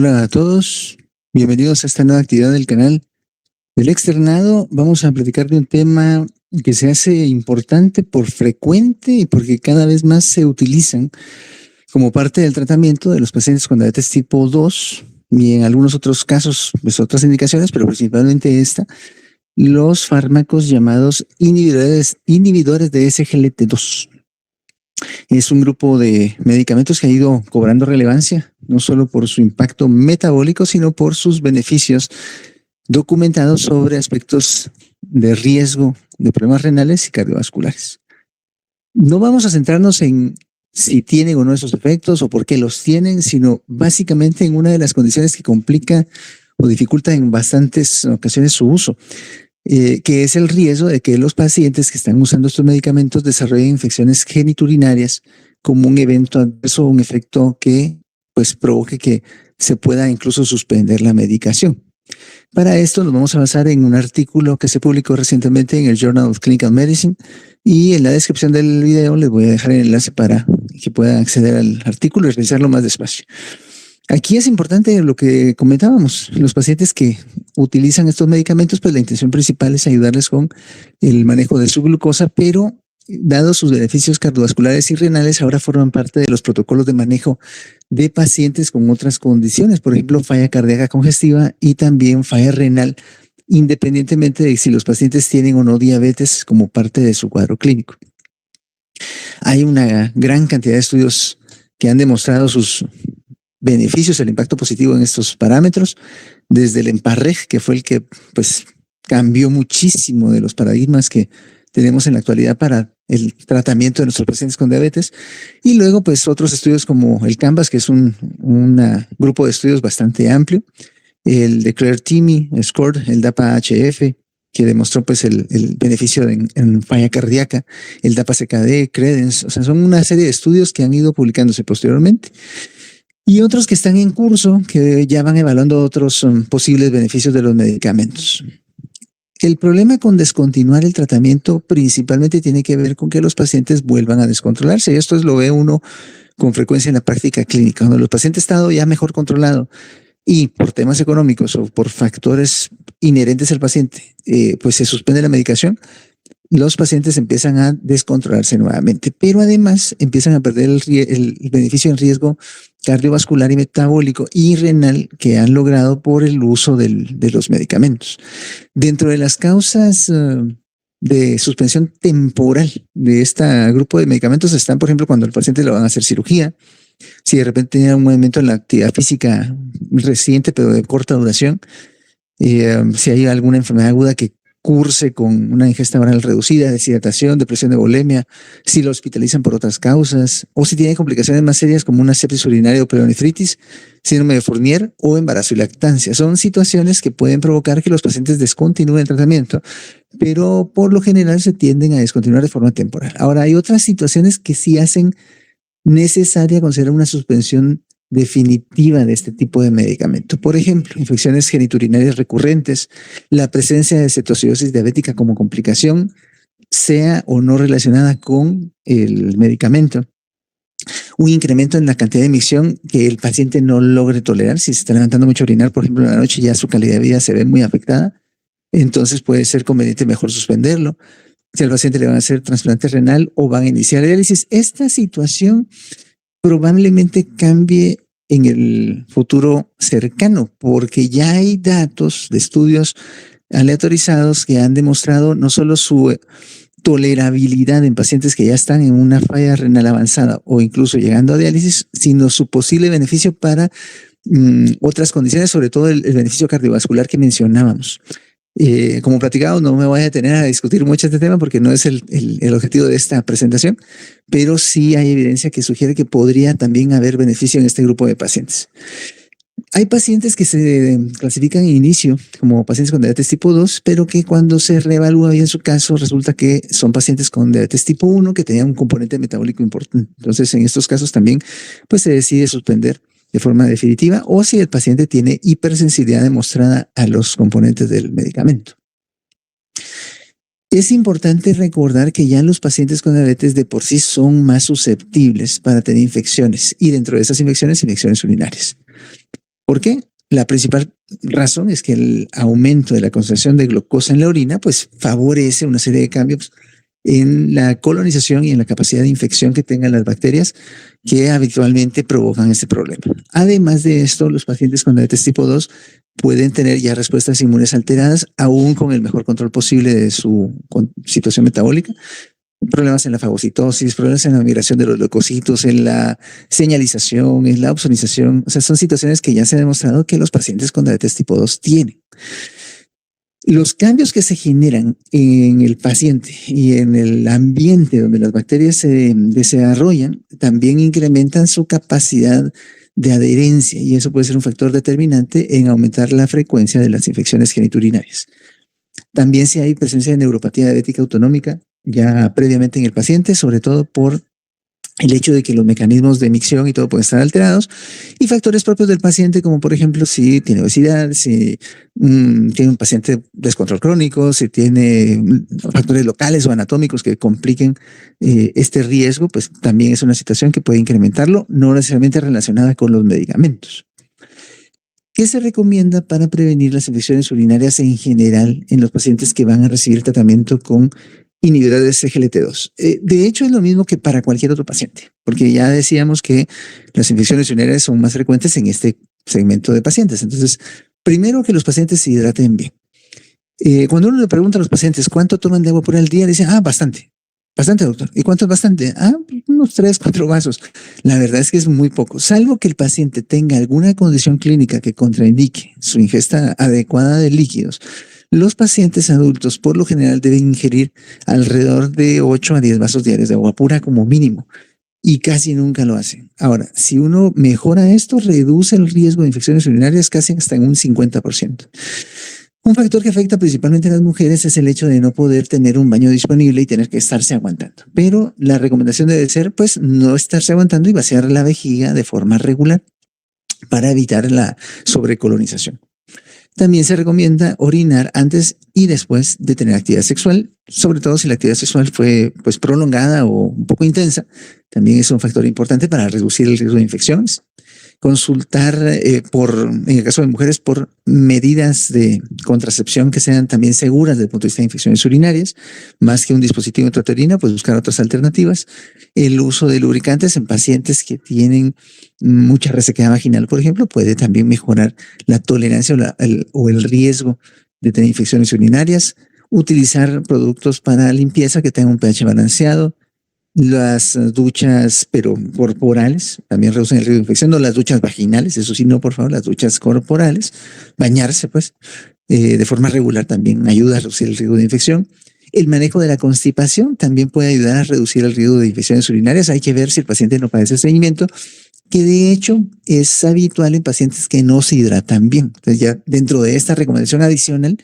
Hola a todos, bienvenidos a esta nueva actividad del canal del externado. Vamos a platicar de un tema que se hace importante por frecuente y porque cada vez más se utilizan como parte del tratamiento de los pacientes con diabetes tipo 2 y en algunos otros casos, pues otras indicaciones, pero principalmente esta, los fármacos llamados inhibidores de SGLT2. Es un grupo de medicamentos que ha ido cobrando relevancia, no solo por su impacto metabólico, sino por sus beneficios documentados sobre aspectos de riesgo de problemas renales y cardiovasculares. No vamos a centrarnos en si tienen o no esos efectos o por qué los tienen, sino básicamente en una de las condiciones que complica o dificulta en bastantes ocasiones su uso, que es el riesgo de que los pacientes que están usando estos medicamentos desarrollen infecciones geniturinarias como un evento adverso o un efecto que pues provoque que se pueda incluso suspender la medicación. Para esto nos vamos a basar en un artículo que se publicó recientemente en el Journal of Clinical Medicine, y en la descripción del video les voy a dejar el enlace para que puedan acceder al artículo y revisarlo más despacio. Aquí es importante lo que comentábamos, los pacientes que utilizan estos medicamentos, pues la intención principal es ayudarles con el manejo de su glucosa, pero dados sus beneficios cardiovasculares y renales, ahora forman parte de los protocolos de manejo de pacientes con otras condiciones, por ejemplo, falla cardíaca congestiva y también falla renal, independientemente de si los pacientes tienen o no diabetes como parte de su cuadro clínico. Hay una gran cantidad de estudios que han demostrado sus beneficios, el impacto positivo en estos parámetros, desde el EMPA-REG, que fue el que pues cambió muchísimo de los paradigmas que tenemos en la actualidad para el tratamiento de nuestros pacientes con diabetes, y luego pues otros estudios como el CANVAS, que es un grupo de estudios bastante amplio, el DECLARE-TIMI, SCORED, el DAPA-HF, que demostró pues el beneficio en falla cardíaca, el DAPA-CKD, CREDENCE, o sea, son una serie de estudios que han ido publicándose posteriormente. Y otros que están en curso, que ya van evaluando otros posibles beneficios de los medicamentos. El problema con descontinuar el tratamiento principalmente tiene que ver con que los pacientes vuelvan a descontrolarse. Esto lo ve uno con frecuencia en la práctica clínica. Cuando los pacientes han estado ya mejor controlado y por temas económicos o por factores inherentes al paciente, pues se suspende la medicación, los pacientes empiezan a descontrolarse nuevamente, pero además empiezan a perder el beneficio en riesgo cardiovascular y metabólico y renal que han logrado por el uso de los medicamentos. Dentro de las causas de suspensión temporal de este grupo de medicamentos están, por ejemplo, cuando al paciente le van a hacer cirugía, si de repente tiene un movimiento en la actividad física reciente pero de corta duración, si hay alguna enfermedad aguda que curse con una ingesta oral reducida, deshidratación, depresión de bulimia, si lo hospitalizan por otras causas, o si tiene complicaciones más serias como una sepsis urinaria o pielonefritis, síndrome de Fournier o embarazo y lactancia. Son situaciones que pueden provocar que los pacientes descontinúen el tratamiento, pero por lo general se tienden a descontinuar de forma temporal. Ahora, hay otras situaciones que sí hacen necesaria considerar una suspensión definitiva de este tipo de medicamento. Por ejemplo, infecciones geniturinarias recurrentes, la presencia de cetocidosis diabética como complicación, sea o no relacionada con el medicamento, un incremento en la cantidad de micción que el paciente no logre tolerar. Si se está levantando mucho a orinar, por ejemplo, en la noche, ya su calidad de vida se ve muy afectada, entonces puede ser conveniente mejor suspenderlo. Si al paciente le van a hacer trasplante renal o van a iniciar diálisis, esta situación probablemente cambie en el futuro cercano, porque ya hay datos de estudios aleatorizados que han demostrado no solo su tolerabilidad en pacientes que ya están en una falla renal avanzada o incluso llegando a diálisis, sino su posible beneficio para otras condiciones, sobre todo el beneficio cardiovascular que mencionábamos. Como platicado, no me voy a detener a discutir mucho este tema porque no es el objetivo de esta presentación, pero sí hay evidencia que sugiere que podría también haber beneficio en este grupo de pacientes. Hay pacientes que se clasifican en inicio como pacientes con diabetes tipo 2, pero que cuando se reevalúa bien su caso, resulta que son pacientes con diabetes tipo 1 que tenían un componente metabólico importante. Entonces, en estos casos también pues, se decide suspender de forma definitiva, o si el paciente tiene hipersensibilidad demostrada a los componentes del medicamento. Es importante recordar que ya los pacientes con diabetes de por sí son más susceptibles para tener infecciones, y dentro de esas infecciones urinarias. ¿Por qué? La principal razón es que el aumento de la concentración de glucosa en la orina pues favorece una serie de cambios en la colonización y en la capacidad de infección que tengan las bacterias que habitualmente provocan este problema. Además de esto, los pacientes con diabetes tipo 2 pueden tener ya respuestas inmunes alteradas, aún con el mejor control posible de su situación metabólica, problemas en la fagocitosis, problemas en la migración de los leucocitos, en la señalización, en la opsonización. O sea, son situaciones que ya se ha demostrado que los pacientes con diabetes tipo 2 tienen. Los cambios que se generan en el paciente y en el ambiente donde las bacterias se desarrollan también incrementan su capacidad de adherencia y eso puede ser un factor determinante en aumentar la frecuencia de las infecciones geniturinarias. También si hay presencia de neuropatía diabética autonómica ya previamente en el paciente, sobre todo por el hecho de que los mecanismos de micción y todo pueden estar alterados, y factores propios del paciente, como por ejemplo si tiene obesidad, si tiene un paciente descontrol crónico, si tiene factores locales o anatómicos que compliquen este riesgo, pues también es una situación que puede incrementarlo, no necesariamente relacionada con los medicamentos. ¿Qué se recomienda para prevenir las infecciones urinarias en general en los pacientes que van a recibir tratamiento con inhibidores de SGLT2? De hecho, es lo mismo que para cualquier otro paciente, porque ya decíamos que las infecciones urinarias son más frecuentes en este segmento de pacientes. Entonces, primero que los pacientes se hidraten bien. Cuando uno le pregunta a los pacientes cuánto toman de agua por el día, dicen, bastante. Bastante, doctor. ¿Y cuánto es bastante? Unos 3, 4 vasos. La verdad es que es muy poco, salvo que el paciente tenga alguna condición clínica que contraindique su ingesta adecuada de líquidos. Los pacientes adultos por lo general deben ingerir alrededor de 8 a 10 vasos diarios de agua pura como mínimo y casi nunca lo hacen. Ahora, si uno mejora esto, reduce el riesgo de infecciones urinarias casi hasta en un 50%. Un factor que afecta principalmente a las mujeres es el hecho de no poder tener un baño disponible y tener que estarse aguantando. Pero la recomendación debe ser, pues, no estarse aguantando y vaciar la vejiga de forma regular para evitar la sobrecolonización. También se recomienda orinar antes y después de tener actividad sexual, sobre todo si la actividad sexual fue pues prolongada o un poco intensa. También es un factor importante para reducir el riesgo de infecciones. Consultar en el caso de mujeres, por medidas de contracepción que sean también seguras desde el punto de vista de infecciones urinarias, más que un dispositivo intrauterino, pues buscar otras alternativas. El uso de lubricantes en pacientes que tienen mucha resequedad vaginal, por ejemplo, puede también mejorar la tolerancia o el riesgo de tener infecciones urinarias. Utilizar productos para limpieza que tengan un pH balanceado. Las duchas, pero corporales, también reducen el riesgo de infección. No las duchas vaginales, eso sí, no, por favor, las duchas corporales. Bañarse, pues, de forma regular también ayuda a reducir el riesgo de infección. El manejo de la constipación también puede ayudar a reducir el riesgo de infecciones urinarias. Hay que ver si el paciente no padece estreñimiento, que de hecho es habitual en pacientes que no se hidratan bien. Entonces ya dentro de esta recomendación adicional,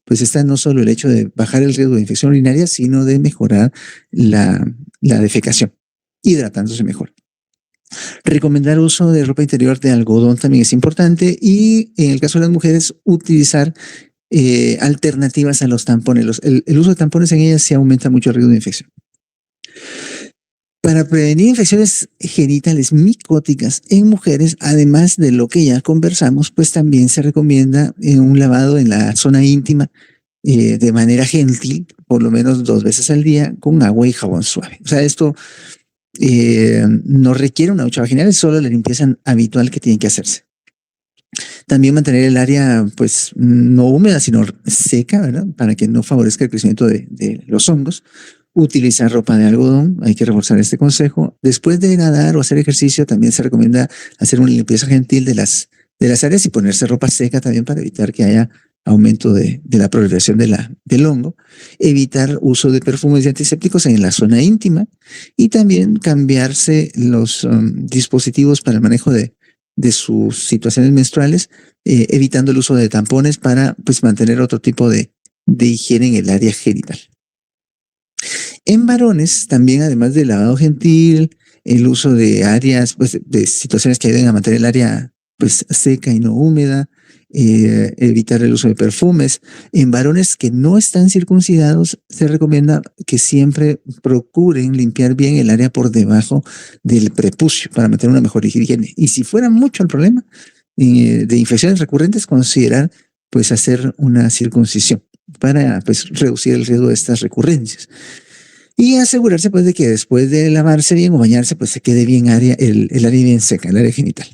pues está no solo el hecho de bajar el riesgo de infección urinaria, sino de mejorar la defecación, hidratándose mejor. Recomendar uso de ropa interior de algodón también es importante y en el caso de las mujeres utilizar alternativas a los tampones. El uso de tampones en ellas sí aumenta mucho el riesgo de infección. Para prevenir infecciones genitales micóticas en mujeres, además de lo que ya conversamos, pues también se recomienda un lavado en la zona íntima de manera gentil, por lo menos 2 veces al día, con agua y jabón suave. O sea, esto no requiere una ducha vaginal, es solo la limpieza habitual que tiene que hacerse. También mantener el área, pues, no húmeda, sino seca, ¿verdad? Para que no favorezca el crecimiento de los hongos. Utilizar ropa de algodón, hay que reforzar este consejo. Después de nadar o hacer ejercicio, también se recomienda hacer una limpieza gentil de las áreas y ponerse ropa seca también para evitar que haya aumento de la proliferación del hongo. Evitar uso de perfumes y antisépticos en la zona íntima y también cambiarse los dispositivos para el manejo de sus situaciones menstruales, evitando el uso de tampones para pues, mantener otro tipo de higiene en el área genital. En varones, también además del lavado gentil, el uso de áreas, pues de situaciones que ayuden a mantener el área pues seca y no húmeda, evitar el uso de perfumes. En varones que no están circuncidados, se recomienda que siempre procuren limpiar bien el área por debajo del prepucio para mantener una mejor higiene. Y si fuera mucho el problema, de infecciones recurrentes, considerar pues hacer una circuncisión para pues reducir el riesgo de estas recurrencias. Y asegurarse pues de que después de lavarse bien o bañarse pues se quede bien el área bien seca, el área genital.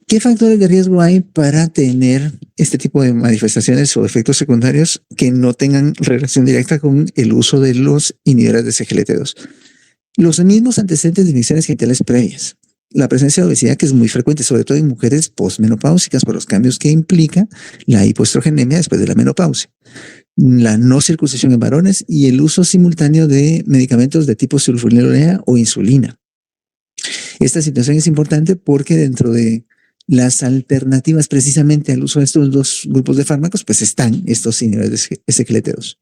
¿Qué factores de riesgo hay para tener este tipo de manifestaciones o efectos secundarios que no tengan relación directa con el uso de los inhibidores de CGLT2? Los mismos antecedentes de infecciones genitales previas. La presencia de obesidad, que es muy frecuente, sobre todo en mujeres posmenopáusicas, por los cambios que implica la hipoestrogenemia después de la menopausia. La no circuncisión en varones y el uso simultáneo de medicamentos de tipo sulfonilurea o insulina. Esta situación es importante porque dentro de las alternativas precisamente al uso de estos dos grupos de fármacos, pues están estos inhibidores de CGLT2.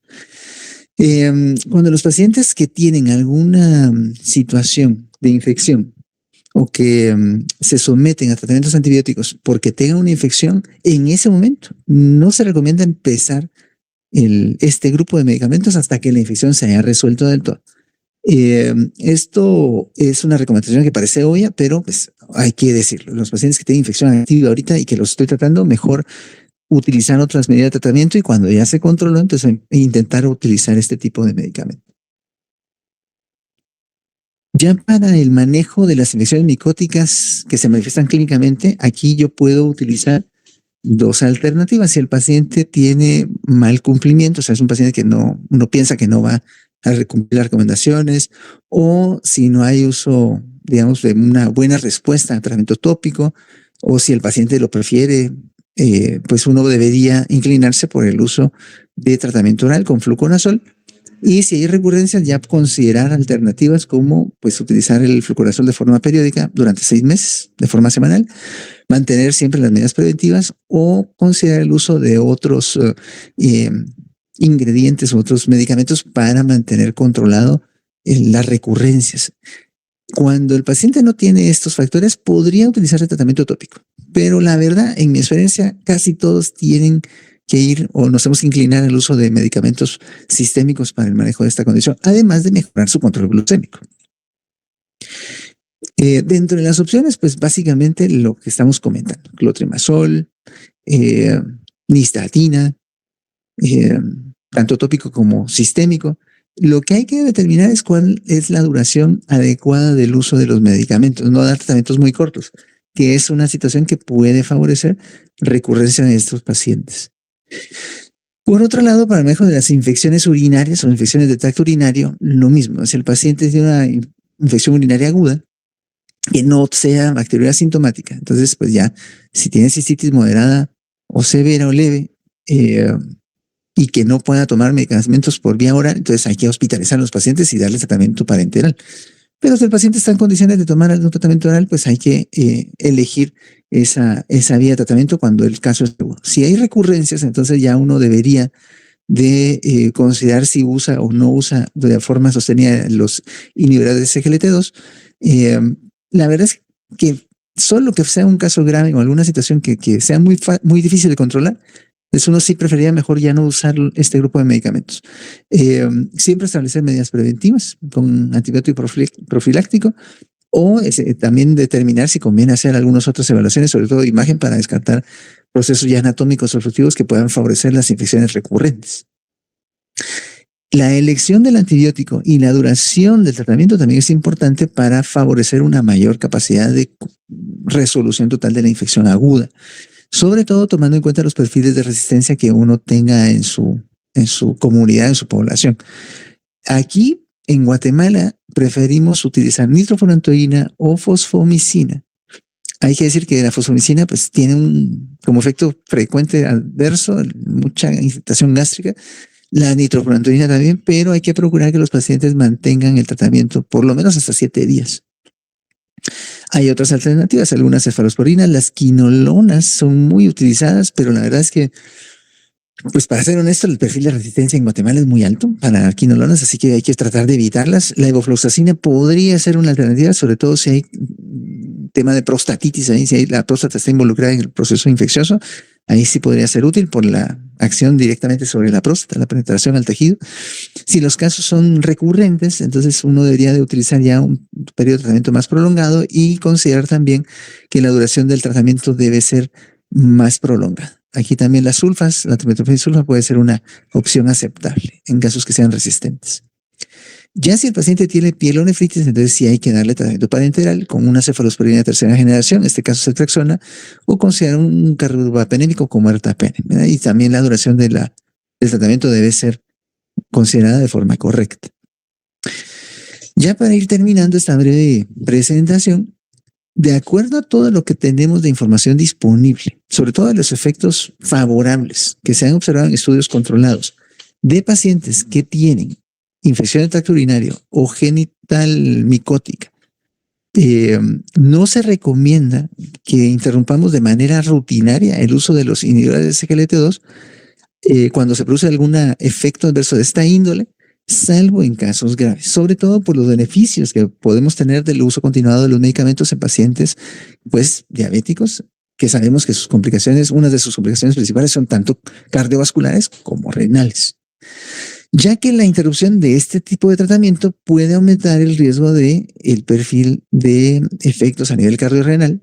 Cuando los pacientes que tienen alguna situación de infección o que se someten a tratamientos antibióticos porque tengan una infección, en ese momento no se recomienda empezar este grupo de medicamentos hasta que la infección se haya resuelto del todo. Esto es una recomendación que parece obvia, pero pues hay que decirlo. Los pacientes que tienen infección activa ahorita y que los estoy tratando, mejor utilizar otras medidas de tratamiento y cuando ya se controló, entonces intentar utilizar este tipo de medicamento. Ya para el manejo de las infecciones micóticas que se manifiestan clínicamente, aquí yo puedo utilizar dos alternativas. Si el paciente tiene mal cumplimiento, o sea, es un paciente que uno piensa que no va a cumplir las recomendaciones, o si no hay uso, digamos, de una buena respuesta a tratamiento tópico, o si el paciente lo prefiere, pues uno debería inclinarse por el uso de tratamiento oral con fluconazol. Y si hay recurrencias, ya considerar alternativas como pues utilizar el fluconazol de forma periódica durante 6 meses, de forma semanal, mantener siempre las medidas preventivas o considerar el uso de otros ingredientes o otros medicamentos para mantener controlado las recurrencias. Cuando el paciente no tiene estos factores, podría utilizar el tratamiento tópico, pero la verdad, en mi experiencia, casi todos tienen que ir o nos tenemos que inclinar al uso de medicamentos sistémicos para el manejo de esta condición, además de mejorar su control glucémico. Dentro de las opciones, pues básicamente lo que estamos comentando, clotrimazol, nistatina, tanto tópico como sistémico. Lo que hay que determinar es cuál es la duración adecuada del uso de los medicamentos, no dar tratamientos muy cortos, que es una situación que puede favorecer recurrencia en estos pacientes. Por otro lado, para el manejo de las infecciones urinarias o infecciones de tracto urinario, lo mismo. Si el paciente tiene una infección urinaria aguda, que no sea bacteriuria asintomática, entonces pues ya, si tiene cistitis moderada o severa o leve, y que no pueda tomar medicamentos por vía oral, entonces hay que hospitalizar a los pacientes y darles tratamiento parenteral. Pero si el paciente está en condiciones de tomar algún tratamiento oral, pues hay que elegir esa vía de tratamiento cuando el caso es seguro. Si hay recurrencias, entonces ya uno debería de considerar si usa o no usa de forma sostenida los inhibidores de CGLT2. La verdad es que solo que sea un caso grave o alguna situación que sea muy difícil de controlar, pues uno sí preferiría mejor ya no usar este grupo de medicamentos. Siempre establecer medidas preventivas con antibiótico profiláctico o también determinar si conviene hacer algunas otras evaluaciones, sobre todo de imagen, para descartar procesos ya anatómicos o obstructivos que puedan favorecer las infecciones recurrentes. La elección del antibiótico y la duración del tratamiento también es importante para favorecer una mayor capacidad de resolución total de la infección aguda, sobre todo tomando en cuenta los perfiles de resistencia que uno tenga en su comunidad, en su población. Aquí, en Guatemala, preferimos utilizar nitrofurantoína o fosfomicina. Hay que decir que la fosfomicina pues, tiene como efecto frecuente adverso mucha irritación gástrica, la nitrofurantoína también, pero hay que procurar que los pacientes mantengan el tratamiento por lo menos hasta 7 días. Hay otras alternativas, algunas cefalosporinas, las quinolonas son muy utilizadas, pero la verdad es que, pues para ser honesto, el perfil de resistencia en Guatemala es muy alto para quinolonas, así que hay que tratar de evitarlas. La levofloxacina podría ser una alternativa, sobre todo si hay tema de prostatitis, ahí, si la próstata está involucrada en el proceso infeccioso, Ahí sí podría ser útil por la acción directamente sobre la próstata, la penetración al tejido. Si los casos son recurrentes, entonces uno debería de utilizar ya un periodo de tratamiento más prolongado y considerar también que la duración del tratamiento debe ser más prolongada. Aquí también las sulfas, la trimetoprim sulfa puede ser una opción aceptable en casos que sean resistentes. Ya si el paciente tiene pielonefritis, entonces sí hay que darle tratamiento parenteral con una cefalosporina de tercera generación, en este caso ceftriaxona, o considerar un carbapenémico como ertapenem. Y también la duración del tratamiento debe ser considerada de forma correcta. Ya para ir terminando esta breve presentación, de acuerdo a todo lo que tenemos de información disponible, sobre todo de los efectos favorables que se han observado en estudios controlados de pacientes que tienen infección del tracto urinario o genital micótica, no se recomienda que interrumpamos de manera rutinaria el uso de los inhibidores de SGLT2 cuando se produce algún efecto adverso de esta índole, salvo en casos graves, sobre todo por los beneficios que podemos tener del uso continuado de los medicamentos en pacientes pues diabéticos, que sabemos que sus complicaciones, una de sus complicaciones principales son tanto cardiovasculares como renales, ya que la interrupción de este tipo de tratamiento puede aumentar el riesgo de el perfil de efectos a nivel cardiorrenal,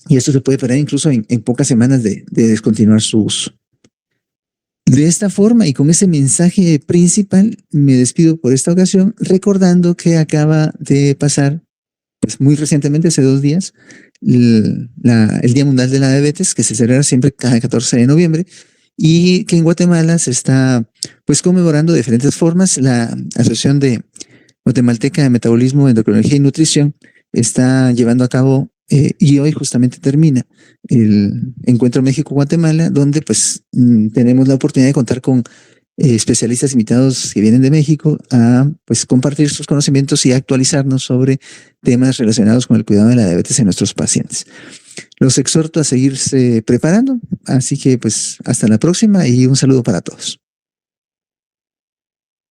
y esto se puede parar incluso en pocas semanas de descontinuar su uso. De esta forma y con ese mensaje principal, me despido por esta ocasión, recordando que acaba de pasar, pues muy recientemente, hace 2 días, el Día Mundial de la Diabetes, que se celebra siempre cada 14 de noviembre, y que en Guatemala se está pues conmemorando de diferentes formas. La Asociación de Guatemalteca de Metabolismo, Endocrinología y Nutrición está llevando a cabo y hoy justamente termina el Encuentro México-Guatemala, donde pues tenemos la oportunidad de contar con especialistas invitados que vienen de México a pues compartir sus conocimientos y actualizarnos sobre temas relacionados con el cuidado de la diabetes en nuestros pacientes. Los exhorto a seguirse preparando, así que pues hasta la próxima y un saludo para todos.